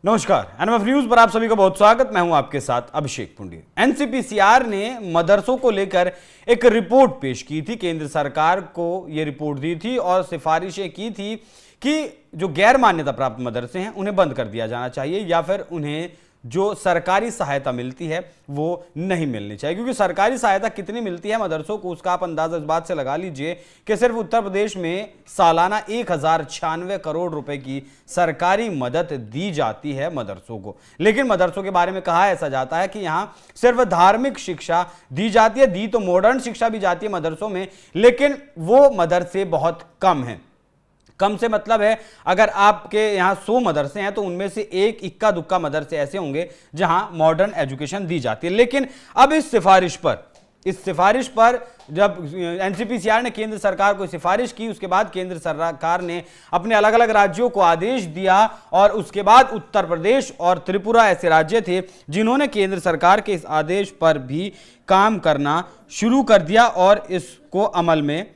नमस्कार, NMF news पर आप सभी का बहुत स्वागत। मैं हूं आपके साथ अभिषेक पुंडी। एनसीपीसीआर ने मदरसों को लेकर एक रिपोर्ट पेश की थी, केंद्र सरकार को यह रिपोर्ट दी थी और सिफारिशें की थी कि जो गैर मान्यता प्राप्त मदरसे हैं उन्हें बंद कर दिया जाना चाहिए या फिर उन्हें जो सरकारी सहायता मिलती है वो नहीं मिलनी चाहिए। क्योंकि सरकारी सहायता कितनी मिलती है मदरसों को, उसका आप अंदाजा इस बात से लगा लीजिए कि सिर्फ उत्तर प्रदेश में सालाना 1096 करोड़ रुपए की सरकारी मदद दी जाती है मदरसों को। लेकिन मदरसों के बारे में कहा ऐसा जाता है कि यहां सिर्फ धार्मिक शिक्षा दी जाती है, दी तो मॉडर्न शिक्षा भी जाती है मदरसों में, लेकिन वो मदरसे बहुत कम हैं। कम से मतलब है, अगर आपके यहाँ 100 मदरसे हैं तो उनमें से एक इक्का दुक्का मदरसे ऐसे होंगे जहां मॉडर्न एजुकेशन दी जाती है। लेकिन अब इस सिफारिश पर जब एनसीपीसीआर ने केंद्र सरकार को सिफारिश की, उसके बाद केंद्र सरकार ने अपने अलग अलग राज्यों को आदेश दिया और उसके बाद उत्तर प्रदेश और त्रिपुरा ऐसे राज्य थे जिन्होंने केंद्र सरकार के इस आदेश पर भी काम करना शुरू कर दिया और इसको अमल में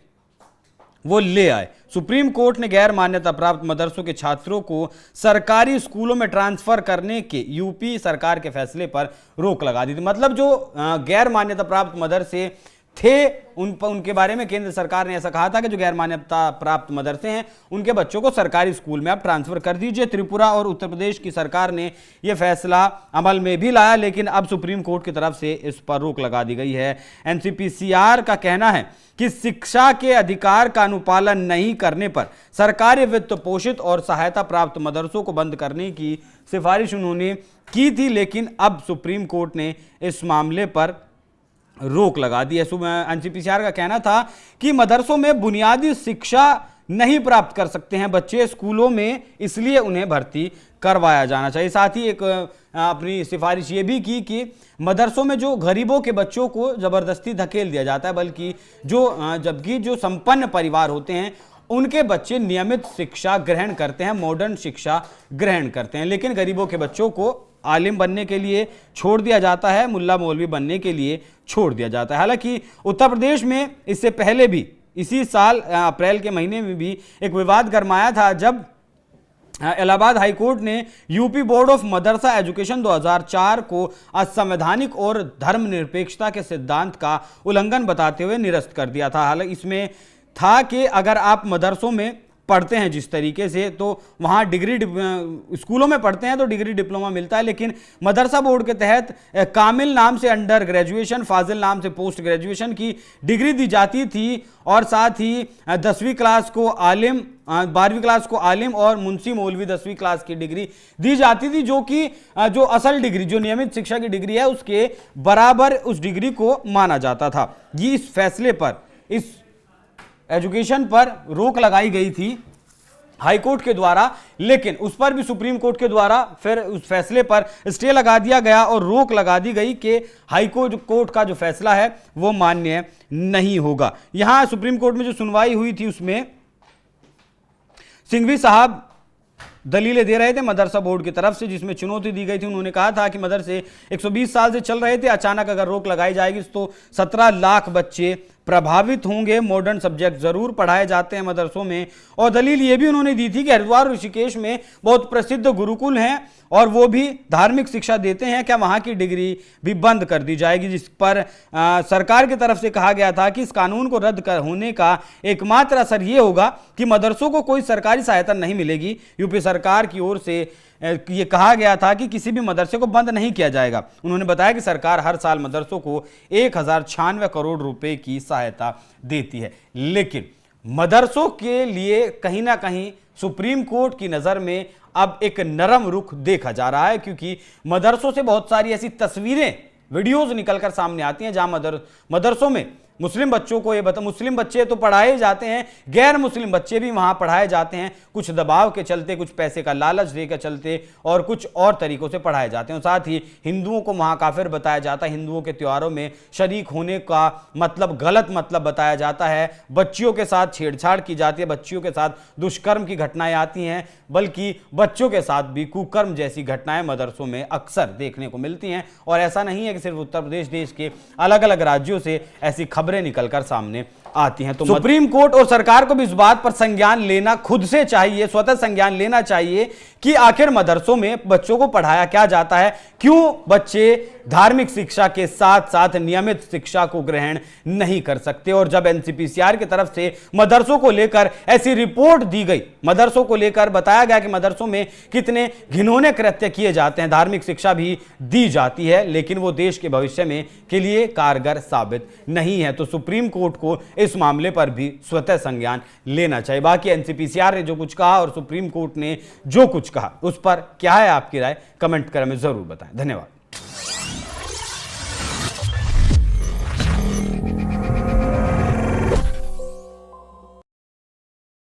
वो ले आए। सुप्रीम कोर्ट ने गैर मान्यता प्राप्त मदरसों के छात्रों को सरकारी स्कूलों में ट्रांसफर करने के यूपी सरकार के फैसले पर रोक लगा दी थी। मतलब जो गैर मान्यता प्राप्त मदरसे थे उनके बारे में केंद्र सरकार ने ऐसा कहा था कि जो गैर मान्यता प्राप्त मदरसे हैं उनके बच्चों को सरकारी स्कूल में आप ट्रांसफर कर दीजिए। त्रिपुरा और उत्तर प्रदेश की सरकार ने यह फैसला अमल में भी लाया, लेकिन अब सुप्रीम कोर्ट की तरफ से इस पर रोक लगा दी गई है। एनसीपीसीआर का कहना है कि शिक्षा के अधिकार का अनुपालन नहीं करने पर सरकारी वित्त पोषित और सहायता प्राप्त मदरसों को बंद करने की सिफारिश उन्होंने की थी, लेकिन अब सुप्रीम कोर्ट ने इस मामले पर रोक लगा दी है। एनसीपीसीआर का कहना था कि मदरसों में बुनियादी शिक्षा नहीं प्राप्त कर सकते हैं बच्चे स्कूलों में, इसलिए उन्हें भर्ती करवाया जाना चाहिए। साथ ही एक अपनी सिफारिश ये भी की कि मदरसों में जो गरीबों के बच्चों को जबरदस्ती धकेल दिया जाता है, बल्कि जबकि जो संपन्न परिवार होते हैं उनके बच्चे नियमित शिक्षा ग्रहण करते हैं, मॉडर्न शिक्षा ग्रहण करते हैं, लेकिन गरीबों के बच्चों को आलिम बनने के लिए छोड़ दिया जाता है, मुल्ला मौलवी बनने के लिए छोड़ दिया जाता है। हालांकि उत्तर प्रदेश में इससे पहले भी इसी साल अप्रैल के महीने में भी एक विवाद गरमाया था जब इलाहाबाद हाईकोर्ट ने UP board of Madrasa education 2004 को असंवैधानिक और धर्मनिरपेक्षता के सिद्धांत का उल्लंघन बताते हुए निरस्त कर दिया था। हालांकि इसमें था कि अगर आप मदरसों में पढ़ते हैं जिस तरीके से, तो वहाँ स्कूलों में पढ़ते हैं तो डिग्री डिप्लोमा मिलता है, लेकिन मदरसा बोर्ड के तहत कामिल नाम से अंडर ग्रेजुएशन, फाजिल नाम से पोस्ट ग्रेजुएशन की डिग्री दी जाती थी और साथ ही 10वीं क्लास को आलिम, 12वीं क्लास को आलिम और मुंशी मौलवी 10वीं क्लास की डिग्री दी जाती थी, जो कि जो असल डिग्री, जो नियमित शिक्षा की डिग्री है उसके बराबर उस डिग्री को माना जाता था। ये इस फैसले पर, इस एजुकेशन पर रोक लगाई गई थी हाईकोर्ट के द्वारा, लेकिन उस पर भी सुप्रीम कोर्ट के द्वारा फिर उस फैसले पर स्टे लगा दिया गया और रोक लगा दी गई कि हाईकोर्ट का जो फैसला है वो मान्य नहीं होगा। यहां सुप्रीम कोर्ट में जो सुनवाई हुई थी उसमें सिंघवी साहब दलीलें दे रहे थे मदरसा बोर्ड की तरफ से, जिसमें चुनौती दी गई थी। उन्होंने कहा था कि मदरसे 120 साल से चल रहे थे, अचानक अगर रोक लगाई जाएगी तो 17 लाख बच्चे प्रभावित होंगे। मॉडर्न सब्जेक्ट जरूर पढ़ाए जाते हैं मदरसों में। और दलील ये भी उन्होंने दी थी कि हरिद्वार और ऋषिकेश में बहुत प्रसिद्ध गुरुकुल हैं और वो भी धार्मिक शिक्षा देते हैं, क्या वहां की डिग्री भी बंद कर दी जाएगी? जिस पर सरकार की तरफ से कहा गया था कि इस कानून को रद्द होने का एकमात्र असर ये होगा कि मदरसों को कोई सरकारी सहायता नहीं मिलेगी। यूपी सरकार की ओर से ये कहा गया था कि किसी भी मदरसे को बंद नहीं किया जाएगा। उन्होंने बताया कि सरकार हर साल मदरसों को 1096 करोड़ रुपए की सहायता देती है, लेकिन मदरसों के लिए कहीं ना कहीं सुप्रीम कोर्ट की नजर में अब एक नरम रुख देखा जा रहा है, क्योंकि मदरसों से बहुत सारी ऐसी तस्वीरें, वीडियोज निकलकर सामने आती हैं जहां मदरसों में मुस्लिम बच्चों को मुस्लिम बच्चे तो पढ़ाए जाते हैं, गैर मुस्लिम बच्चे भी वहां पढ़ाए जाते हैं, कुछ दबाव के चलते, कुछ पैसे का लालच देकर चलते और कुछ और तरीकों से पढ़ाए जाते हैं। साथ ही हिंदुओं को वहां काफिर बताया जाता है, हिंदुओं के त्योहारों में शरीक होने का मतलब गलत मतलब बताया जाता है, बच्चियों के साथ छेड़छाड़ की जाती है, बच्चियों के साथ दुष्कर्म की घटनाएं आती हैं, बल्कि बच्चों के साथ भी कुकर्म जैसी घटनाएं मदरसों में अक्सर देखने को मिलती हैं। और ऐसा नहीं है कि सिर्फ उत्तर प्रदेश, देश के अलग अलग राज्यों से ऐसी खबरें निकलकर सामने आती हैं। तो सुप्रीम कोर्ट और सरकार को भी इस बात पर संज्ञान लेना खुद से चाहिए, स्वतः संज्ञान लेना चाहिए कि आखिर मदरसों में बच्चों को पढ़ाया क्या जाता है, क्यों बच्चे धार्मिक शिक्षा के साथ साथ नियमित शिक्षा को ग्रहण नहीं कर सकते। और जब एनसीपीसीआर की तरफ से मदरसों को लेकर ऐसी रिपोर्ट दी गई, मदरसों को लेकर बताया गया कि मदरसों में कितने घिनौने कृत्य किए जाते हैं, धार्मिक शिक्षा भी दी जाती है, लेकिन वो देश के भविष्य में के लिए कारगर साबित नहीं है। तो सुप्रीम कोर्ट को इस मामले पर भी स्वतः संज्ञान लेना चाहिए। बाकी एनसीपीसीआर ने जो कुछ कहा और सुप्रीम कोर्ट ने जो कुछ कहा, उस पर क्या है आपकी राय, कमेंट कर हमें जरूर बताएं। धन्यवाद।